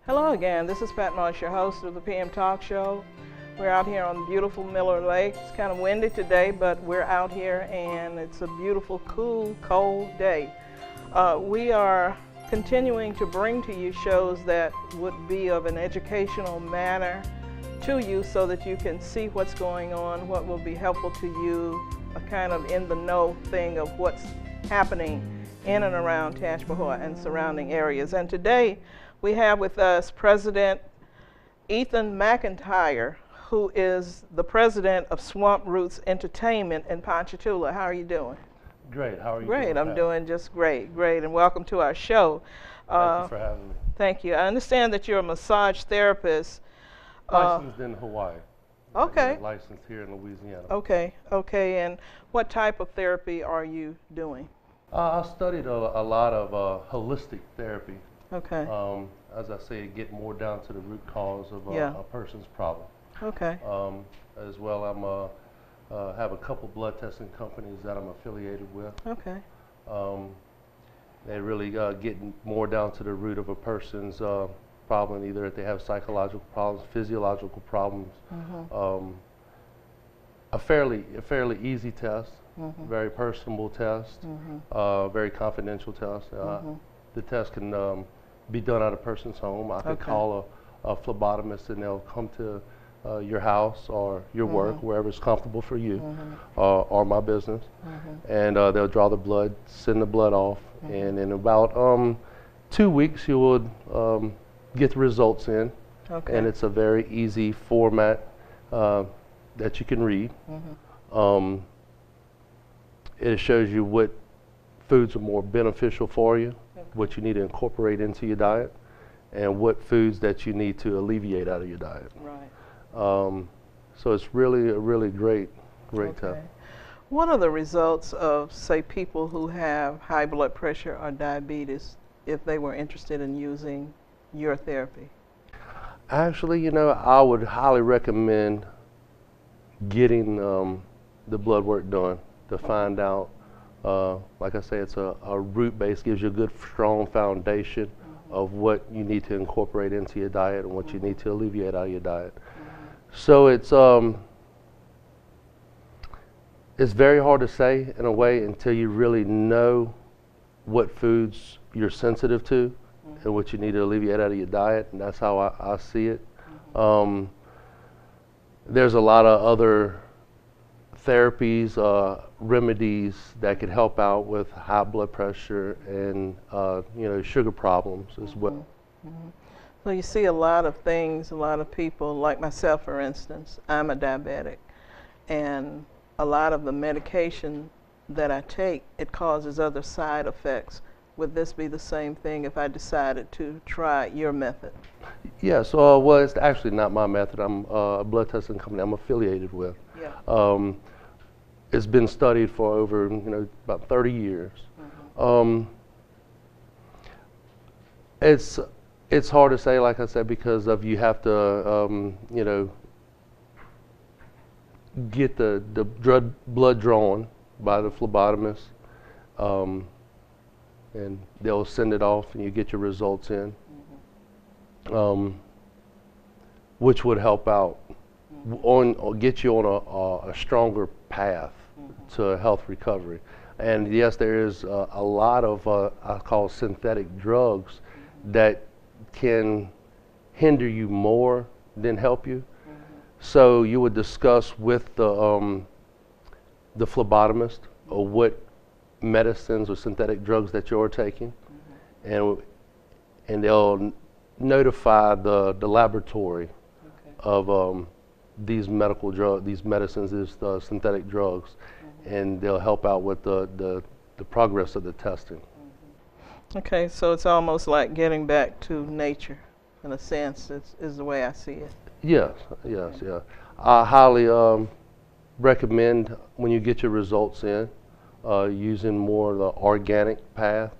Hello again, this is Pat Marsh, your host of the PM Talk Show. We're out here on beautiful Miller Lake. It's kind of windy today, but we're out here and it's a beautiful, cool, cold day. We are continuing to bring to you shows that would be of an educational manner to you so that you can see what's going on, what will be helpful to you, a kind of in the know thing of what's happening in and around Tashbaha and surrounding areas. And today we have with us President Ethan McIntyre, who is the president of Swamp Roots Entertainment in Ponchatoula. How are you doing? Great. How are you doing? Great. I'm doing just great. Great. And welcome to our show. Thank you for having me. Thank you. I understand that you're a massage therapist. Licensed in Hawaii. Okay. Licensed here in Louisiana. Okay. Okay. And what type of therapy are you doing? I studied a lot of holistic therapy. Okay. As I say, get more down to the root cause of a person's problem. Okay. As well, have a couple blood testing companies that I'm affiliated with. Okay. They really get more down to the root of a person's problem, either if they have psychological problems, physiological problems. Mm-hmm. A fairly easy test, Mm-hmm. very personable test, Mm-hmm. very confidential test. Mm-hmm. The test can be done at a person's home. I could call a phlebotomist and they'll come to your house or your work, wherever it's comfortable for you, or my business, and they'll draw the blood, send the blood off, and in about 2 weeks you would get the results in, and it's a very easy format that you can read. It shows you what foods are more beneficial for you, what you need to incorporate into your diet, and what foods that you need to alleviate out of your diet. Right. So it's really a really great test. What are the results of, say, people who have high blood pressure or diabetes if they were interested in using your therapy? Actually, I would highly recommend getting the blood work done to find out. Like I say, it's a root base, gives you a good, strong foundation of what you need to incorporate into your diet and what you need to alleviate out of your diet. So it's very hard to say in a way until you really know what foods you're sensitive to and what you need to alleviate out of your diet, and that's how I see it. There's a lot of other therapies, remedies that could help out with high blood pressure and sugar problems as well. So you see a lot of things, a lot of people, like myself for instance, I'm a diabetic, and a lot of the medication that I take, it causes other side effects. Would this be the same thing if I decided to try your method? Yes, well, it's actually not my method. I'm a blood testing company I'm affiliated with. Yeah. It's been studied for over about 30 years. It's hard to say, like I said, because of you have to get the blood drawn by the phlebotomist, and they'll send it off and you get your results in, which would help out or get you on a stronger path to health recovery. And yes, there is a lot of I call synthetic drugs that can hinder you more than help you. So you would discuss with the phlebotomist or what medicines or synthetic drugs that you're taking, and they'll notify the laboratory of these medicines, these synthetic drugs, and they'll help out with the progress of the testing. Okay, so it's almost like getting back to nature, in a sense, is the way I see it. Yes. I highly recommend when you get your results in, using more of the organic path,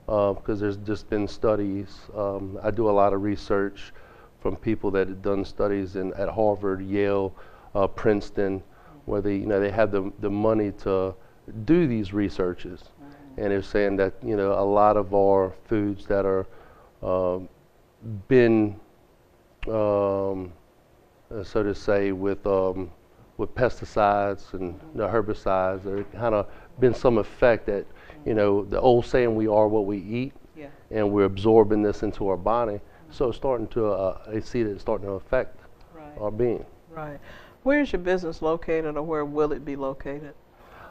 because there's just been studies. I do a lot of research from people that have done studies at Harvard, Yale, Princeton, where they have the money to do these researches, and they're saying that a lot of our foods that are been, so to say, with pesticides and the herbicides. There kind of been some effect that, you know, the old saying, we are what we eat, Yeah. and we're absorbing this into our body. So it's starting to, I see that it's starting to affect Right. our being. Right. Where is your business located, or where will it be located?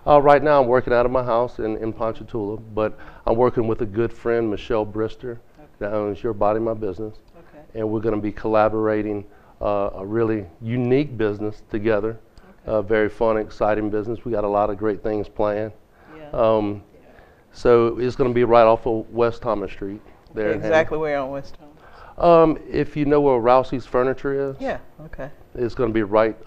Right now I'm working out of my house in Ponchatoula, but I'm working with a good friend, Michelle Brister, that owns Your Body, My Business. Okay. And we're going to be collaborating a really unique business together. Very fun, exciting business. We got a lot of great things planned. Yeah. So it's going to be right off of West Thomas Street. There Exactly where on West Thomas? If you know where Rousey's Furniture is, Yeah. Okay. it's going to be right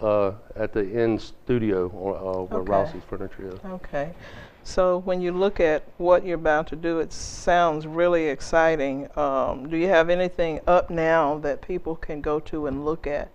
at the end studio where Okay. Rousey's Furniture is. Okay. So when you look at what you're about to do, it sounds really exciting. Do you have anything up now that people can go to and look at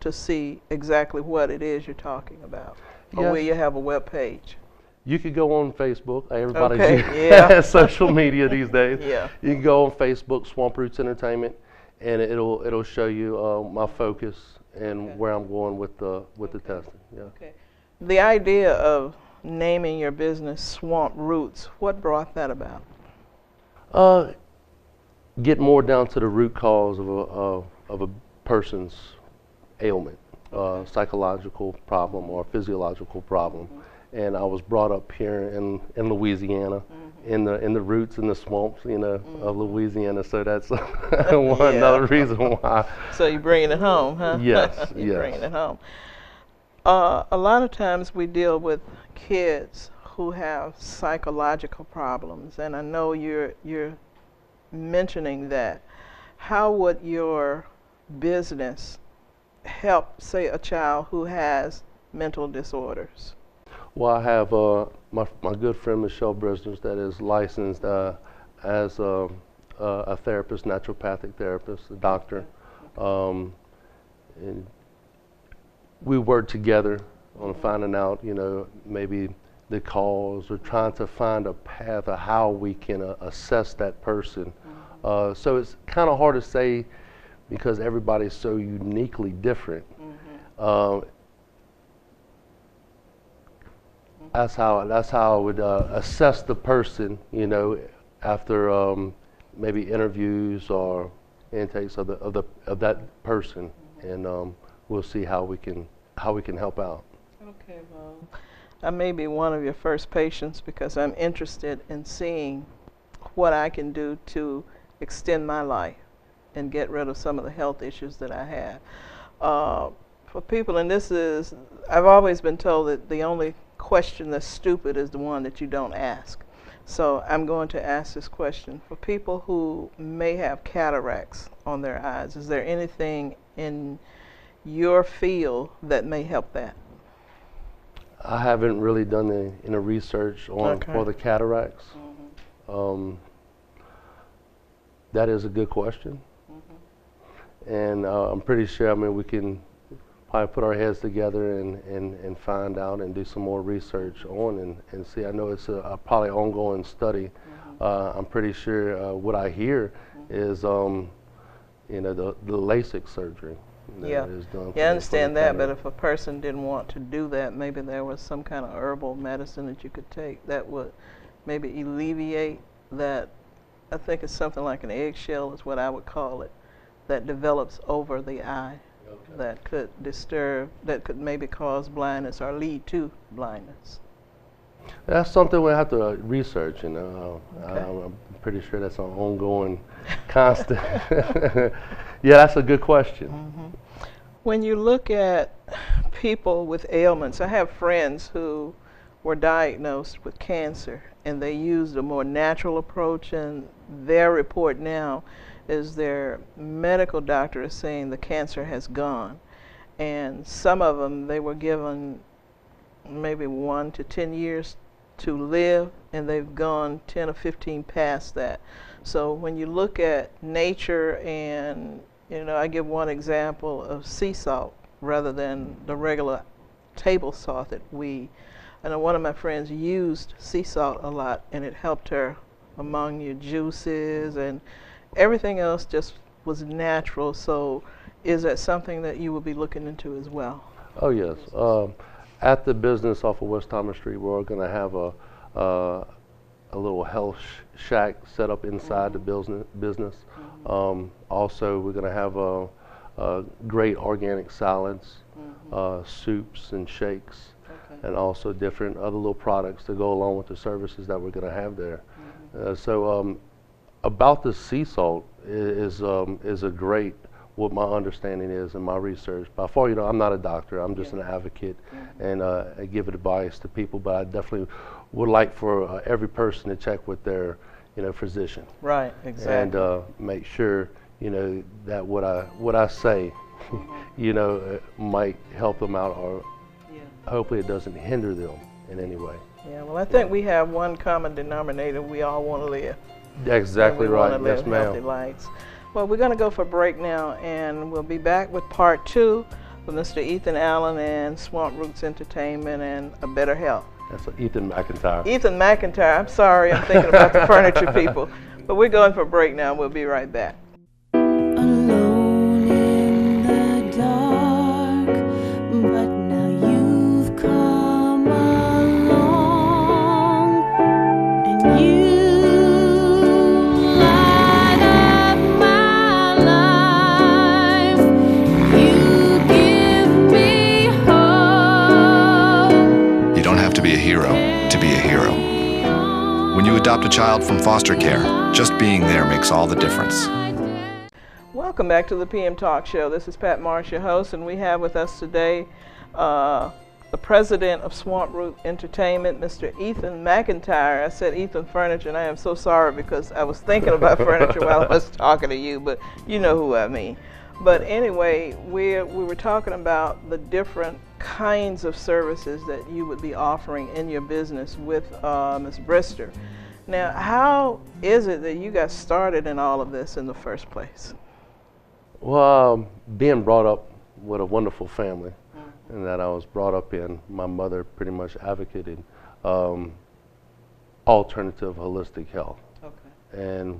to see exactly what it is you're talking about? Or Yes. will you have a web page? You could go on Facebook. Everybody's Okay, using yeah. social media these days. Yeah. You can go on Facebook, Swamp Roots Entertainment, and it'll show you my focus and Okay. where I'm going with the testing. Yeah. Okay. The idea of naming your business Swamp Roots, what brought that about? Get more down to the root cause of a person's ailment, psychological problem or physiological problem. And I was brought up here in Louisiana, in the roots in the swamps, you know, of Louisiana. So that's another reason why. So you're bringing it home, huh? Yes, You're yes. bringing it home. A lot of times we deal with kids who have psychological problems, and I know you're mentioning that. How would your business help, say, a child who has mental disorders? Well, I have my good friend Michelle Brisner that is licensed as a therapist, naturopathic therapist, a doctor. And we work together on finding out, you know, maybe the cause, or trying to find a path of how we can assess that person. So it's kind of hard to say because everybody's so uniquely different. That's how I would assess the person, you know, after maybe interviews or intakes of that person, and we'll see how we can help out. Okay, well, I may be one of your first patients because I'm interested in seeing what I can do to extend my life and get rid of some of the health issues that I have. For people, and I've always been told that the only question that's stupid is the one that you don't ask. So I'm going to ask this question. For people who may have cataracts on their eyes, is there anything in your field that may help that? I haven't really done any research on for the cataracts. That is a good question, and I'm pretty sure. I mean, we can probably put our heads together and find out and do some more research on and see. I know it's a probably ongoing study. I'm pretty sure what I hear is you know, the LASIK surgery. Yeah, is done I understand that, but cataract. if a person didn't want to do that, maybe there was some kind of herbal medicine that you could take that would maybe alleviate that. I think it's something like an eggshell is what I would call it, that develops over the eye. That could that could maybe cause blindness or lead to blindness. That's something we have to research, you know. Okay. I'm pretty sure that's an ongoing, constant. Yeah, that's a good question. When you look at people with ailments, I have friends who were diagnosed with cancer and they used a more natural approach, and their report now is their medical doctor is saying the cancer has gone. And some of them, they were given maybe 1 to 10 years to live, and they've gone 10 or 15 past that. So when you look at nature, and you know, I give one example of sea salt rather than the regular table salt that I know one of my friends used sea salt a lot, and it helped her among your juices and everything else just was natural. So is that something that you will be looking into as well? Oh yes. At the business off of West Thomas Street, we're going to have a little health shack set up inside the business. Also, we're going to have great organic salads, soups and shakes, and also different other little products to go along with the services that we're going to have there. So about the sea salt is a great, what my understanding is in my research. By far, you know, I'm not a doctor. I'm just an advocate, and I give advice to people. But I definitely would like for every person to check with their, you know, physician. Right. Exactly. And make sure, you know, that what I say, you know, might help them out, or hopefully it doesn't hinder them in any way. Yeah. Well, I think we have one common denominator. We all want to live. Exactly right. Want to live Yes, ma'am. healthy lives. Well, we're going to go for a break now, and we'll be back with part 2 with Mr. Ethan Allen and Swamp Roots Entertainment and A Better Health. That's Ethan McIntyre. Ethan McIntyre. I'm sorry, I'm thinking about the furniture people. But we're going for a break now. We'll be right back. Alone in the dark, but now you've come along, and you light up my life. You give me hope. You don't have to be a hero to be a hero. When you adopt a child from foster care, just being there makes all the difference. Welcome back to the PM Talk Show. This is Pat Marsh, your host, and we have with us today the president of Swamp Root Entertainment, Mr. Ethan McIntyre. I said Ethan Furniture, and I am so sorry because I was thinking about furniture while I was talking to you, but you know who I mean. But anyway, we were talking about the different kinds of services that you would be offering in your business with Ms. Brister. Now, how is it that you got started in all of this in the first place? Well, being brought up with a wonderful family, and that I was brought up in, my mother pretty much advocated alternative holistic health. Okay. And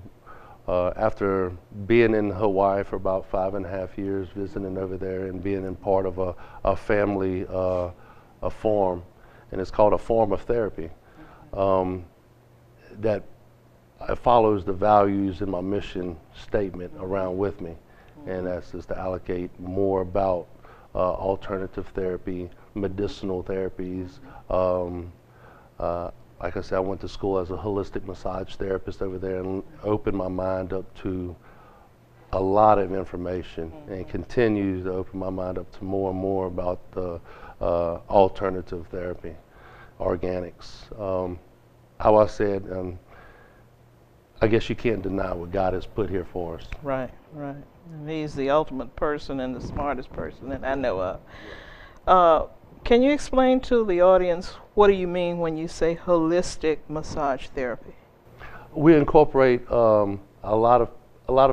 after being in Hawaii for about 5.5 years, visiting over there and being in part of a family, a farm, and it's called a form of therapy, that follows the values in my mission statement around with me. And that's just to allocate more about alternative therapy, medicinal therapies. Like I said, I went to school as a holistic massage therapist over there and opened my mind up to a lot of information, and continue to open my mind up to more and more about the alternative therapy, organics. How I said, I guess you can't deny what God has put here for us. Right, right. And he's the ultimate person and the smartest person that I know of. Can you explain to the audience, what do you mean when you say holistic massage therapy? We incorporate a lot of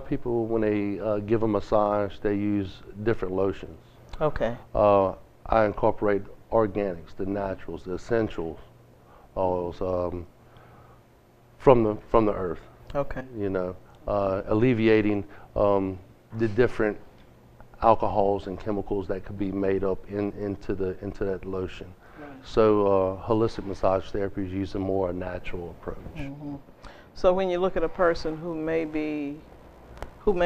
people, when they give a massage, they use different lotions. Okay. I incorporate organics, the naturals, the essentials, oils from the earth. Okay. You know, alleviating the different alcohols and chemicals that could be made up into that lotion. Right. So holistic massage therapy is using more a natural approach. Mm-hmm. So when you look at a person who may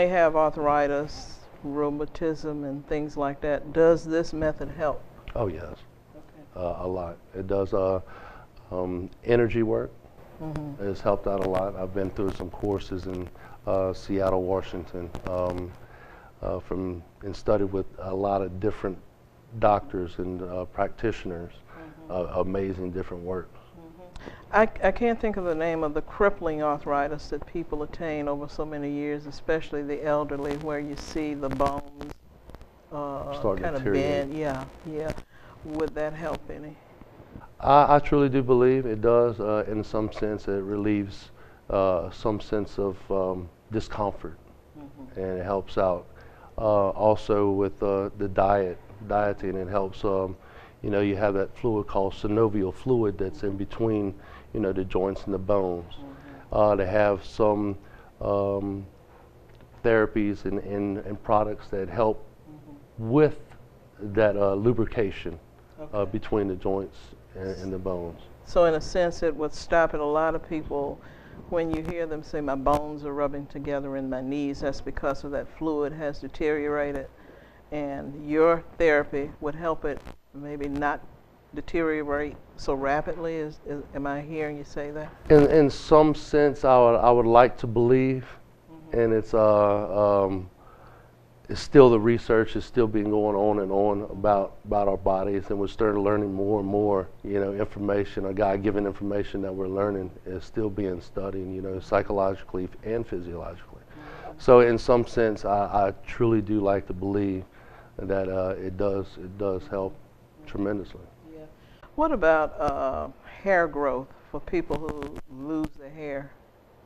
have arthritis, rheumatism, and things like that, does this method help? Oh yes, okay. A lot. It does energy work. Mm-hmm. It's helped out a lot. I've been through some courses in Seattle, Washington, and studied with a lot of different doctors and practitioners. Amazing different work. I can't think of the name of the crippling arthritis that people attain over so many years, especially the elderly, where you see the bones kind of bend. Yeah. Would that help any? I truly do believe it does. In some sense, it relieves some sense of discomfort, and it helps out. Also with the dieting, it helps. You know, you have that fluid called synovial fluid that's in between, you know, the joints and the bones. To have some therapies and products that help with that lubrication Okay. between the joints and the bones. So in a sense, it would stop at a lot of people when you hear them say, my bones are rubbing together in my knees. That's because of that fluid has deteriorated. And your therapy would help it maybe not deteriorate so rapidly. Am I hearing you say that? In some sense, I would like to believe, and it's still the research is still being going on and on about our bodies, and we're starting learning more and more. You know, information, a God-given information that we're learning is still being studied. You know, psychologically and physiologically. So in some sense, I truly do like to believe that it does help tremendously. Yeah. What about hair growth for people who lose their hair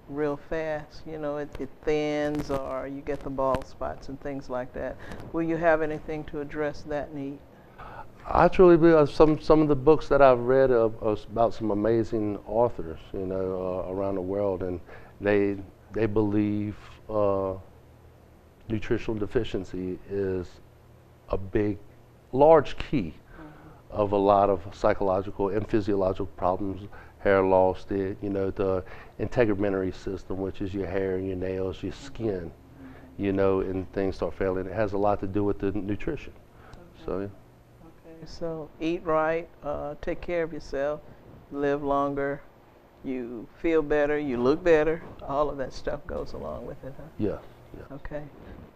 real fast? You know, it thins or you get the bald spots and things like that. Will you have anything to address that need? I truly believe some of the books that I've read are about some amazing authors, you know, around the world, and they believe nutritional deficiency is a large key of a lot of psychological and physiological problems. Hair loss, the integumentary system, which is your hair and your nails, your skin, you know, and things start failing. It has a lot to do with the nutrition. Okay. So, yeah. Okay, so eat right, take care of yourself, live longer, you feel better, you look better, all of that stuff goes along with it, huh? Yeah, yeah. Okay,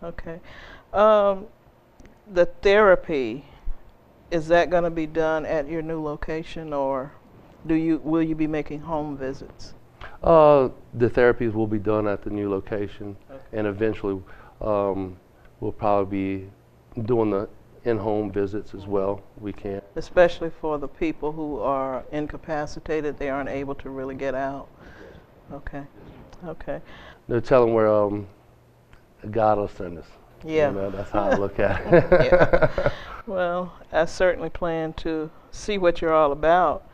okay. The therapy, is that going to be done at your new location, or will you be making home visits? The therapies will be done at the new location, Okay. and eventually we'll probably be doing the in-home visits as well. We can. Especially for the people who are incapacitated, they aren't able to really get out. Okay, okay. No telling where God will send us. Yeah. You know, that's how I look at it. Yeah. Well, I certainly plan to see what you're all about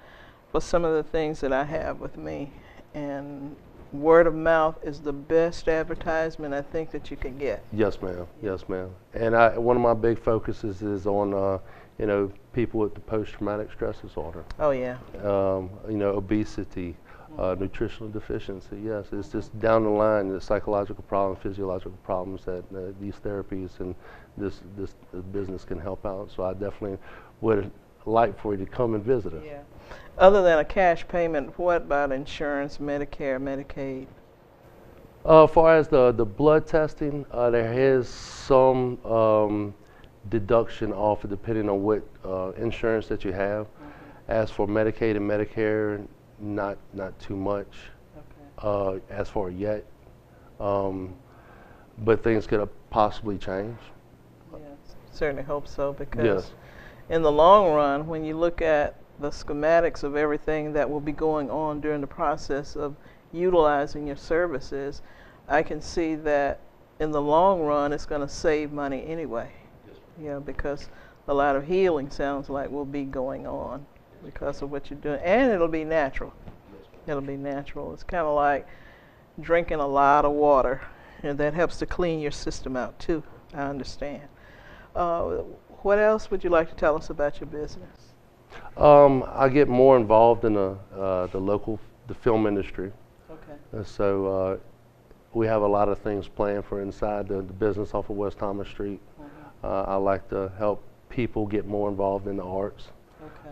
for some of the things that I have with me. And word of mouth is the best advertisement I think that you can get. Yes, ma'am. Yes, ma'am. And one of my big focuses is on, people with the post-traumatic stress disorder. Oh, yeah. Obesity, nutritional deficiency. Yes, it's just down the line, the psychological problems, physiological problems that these therapies and this business can help out. So I definitely would like for you to come and visit us. Yeah. Other than a cash payment, what about insurance, Medicare, Medicaid? As far as the blood testing, there is some deduction off depending on what insurance that you have. As for Medicaid and Medicare, not too much. Okay. As for yet, but things could possibly change. Yes, certainly hope so, because Yes. in the long run, when you look at the schematics of everything that will be going on during the process of utilizing your services, I can see that in the long run it's going to save money anyway. Yeah, because a lot of healing sounds like will be going on because of what you're doing, and it'll be natural. It'll be natural. It's kind of like drinking a lot of water, and that helps to clean your system out too. I understand. What else would you like to tell us about your business? I get more involved in the film industry. Okay. And so we have a lot of things planned for inside the business off of West Thomas Street. I like to help people get more involved in the arts.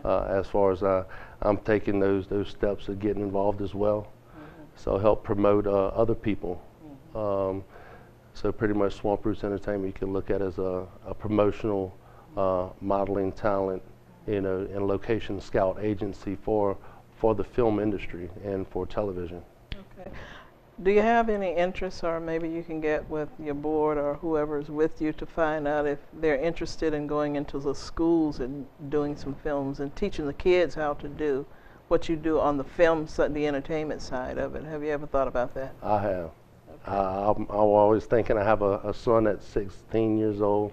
Okay. As far as I'm taking those steps of getting involved as well. So help promote other people. So pretty much Swamp Roots Entertainment you can look at as a promotional modeling talent, and location scout agency for the film industry and for television. Okay. Do you have any interest, or maybe you can get with your board or whoever is with you to find out if they're interested in going into the schools and doing some films and teaching the kids how to do what you do on the film side, the entertainment side of it? Have you ever thought about that? I have. I'm always thinking. I have a son that's 16 years old,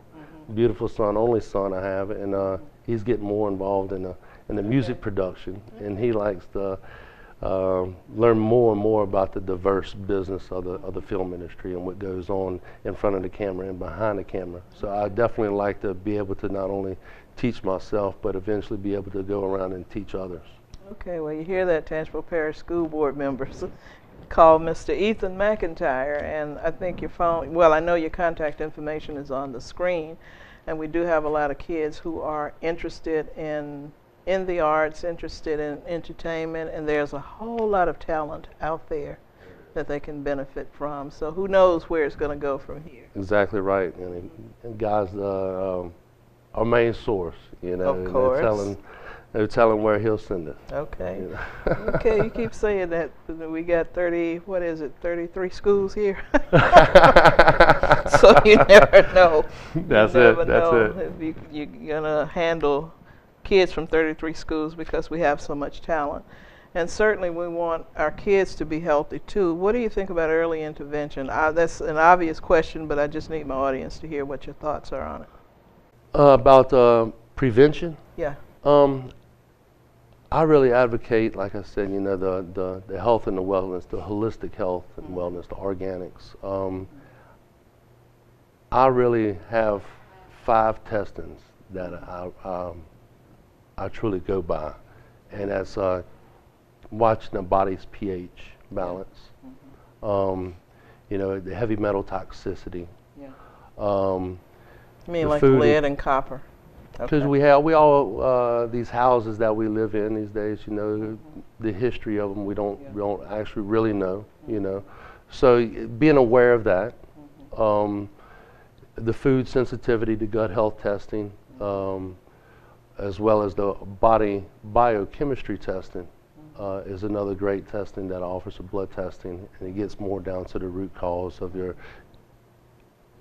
beautiful son, only son I have, and he's getting more involved in the music production, and he likes to learn more and more about the diverse business of the film industry and what goes on in front of the camera and behind the camera. So I definitely like to be able to not only teach myself, but eventually be able to go around and teach others. Okay, well, you hear that, Tangipahoa Parish School Board members. Call Mr. Ethan McIntyre, and I think your phone, well, I know your contact information is on the screen, and we do have a lot of kids who are interested in the arts, interested in entertainment, and there's a whole lot of talent out there that they can benefit from. So who knows where it's going to go from here. Exactly right. And God's our main source, you know. Of course. They're telling where he'll send us. Okay. You know. Okay, you keep saying that. We got 33 schools here. So you never know. That's you never it. That's know it. if you're going to handle kids from 33 schools because we have so much talent. And certainly we want our kids to be healthy too. What do you think about early intervention? That's an obvious question, but I just need my audience to hear what your thoughts are on it. About prevention? Yeah. I really advocate, like I said, you know, the health and the wellness, the holistic health and wellness, the organics. I really have 5 testings that I truly go by, and that's watching the body's pH balance, you know, the heavy metal toxicity. Yeah. You mean like lead and copper? Because Okay. we all these houses that we live in these days, you know, the history of them we don't actually really know, you know. So being aware of that, the food sensitivity to gut health testing, as well as the body biochemistry testing, is another great testing that offers a blood testing, and it gets more down to the root cause of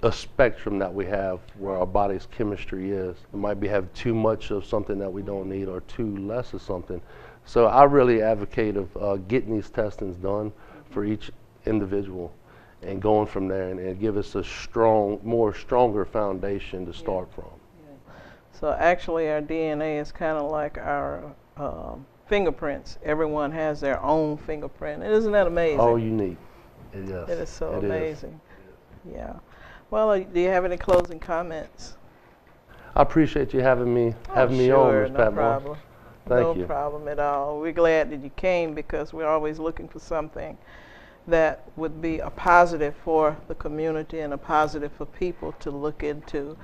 a spectrum that we have where our body's chemistry is. It might be have too much of something that we don't need or too less of something. So I really advocate of getting these testings done for each individual and going from there, and give us a stronger foundation to start from. So actually our DNA is kind of like our fingerprints. Everyone has their own fingerprint. Isn't that amazing? All unique. Yes. It is so it amazing. Yeah. Well, do you have any closing comments? I appreciate you having me on, Sure, Ms. no Pat Moore. problem. Thank you. No problem at all. We're glad that you came because we're always looking for something that would be a positive for the community and a positive for people to look into.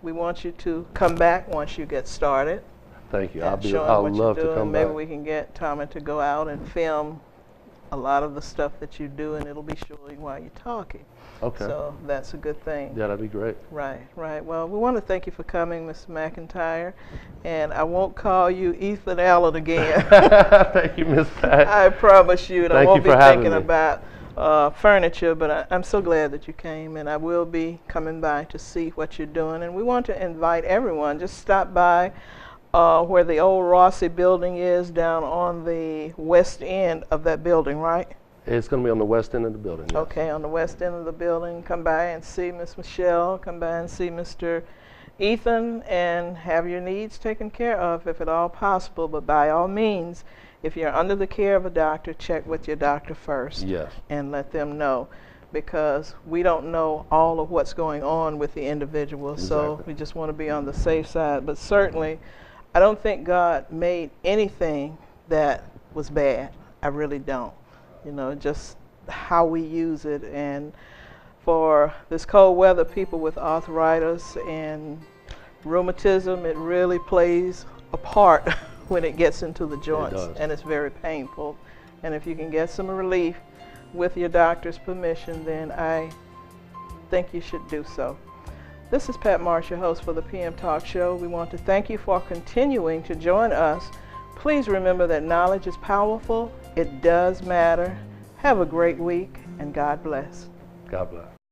We want you to come back once you get started. Thank you. And I'd showing what love you're to doing. come Maybe back. we can get Tommy to go out and film a lot of the stuff that you do, and it'll be showing while you're talking. Okay. So that's a good thing. Yeah, that'd be great. Right, right. Well, we want to thank you for coming, Mr. McIntyre, and I won't call you Ethan Allen again. Thank you, Miss Pat. I promise you, and I Thank won't you be for having thinking me. about furniture, but I'm so glad that you came, and I will be coming by to see what you're doing. And we want to invite everyone, just stop by where the old Rossi building is, down on the west end of that building, right? It's going to be on the west end of the building. Yes. Okay, on the west end of the building. Come by and see Miss Michelle. Come by and see Mr. Ethan, and have your needs taken care of if at all possible. But by all means, if you're under the care of a doctor, check with your doctor first. Yes. And let them know, because we don't know all of what's going on with the individual. So Exactly. we just want to be on the safe side. But certainly, I don't think God made anything that was bad. I really don't. You know, just how we use it. And for this cold weather, people with arthritis and rheumatism, it really plays a part when it gets into the joints, does. and it's very painful. And if you can get some relief with your doctor's permission, then I think you should do so. This is Pat Marsh, your host for the PM Talk Show. We want to thank you for continuing to join us. Please remember that knowledge is powerful. It does matter. Have a great week, and God bless. God bless.